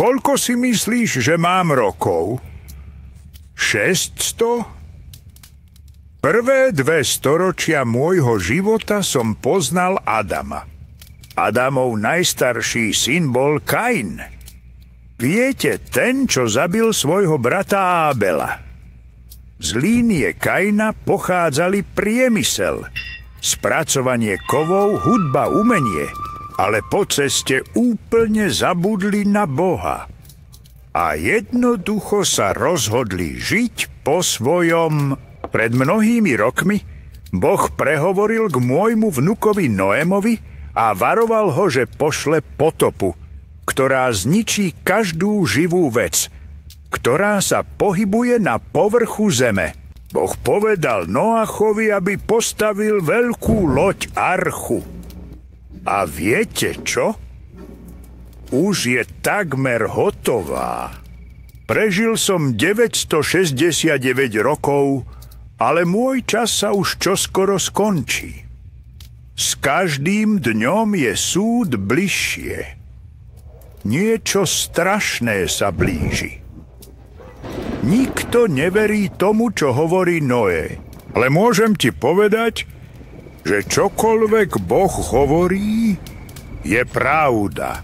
Koľko si myslíš, že mám rokov? 600? Prvé 2 storočia môjho života som poznal Adama. Adamov najstarší syn bol Kain. Viete, ten, čo zabil svojho brata Ábela. Z línie Kaina pochádzali priemysel, spracovanie kovov, hudba, umenie, ale po ceste úplne zabudli na Boha. A jednoducho sa rozhodli žiť po svojom. Pred mnohými rokmi Boh prehovoril k môjmu vnukovi Noémovi a varoval ho, že pošle potopu, ktorá zničí každú živú vec, ktorá sa pohybuje na povrchu zeme. Boh povedal Noachovi, aby postavil veľkú loď archu. A viete čo? Už je takmer hotová. Prežil som 969 rokov, ale môj čas sa už čoskoro skončí. S každým dňom je súd bližšie. Niečo strašné sa blíži. Nikto neverí tomu, čo hovorí Noé. Ale môžem ti povedať, že čokoľvek Boh hovorí, je pravda.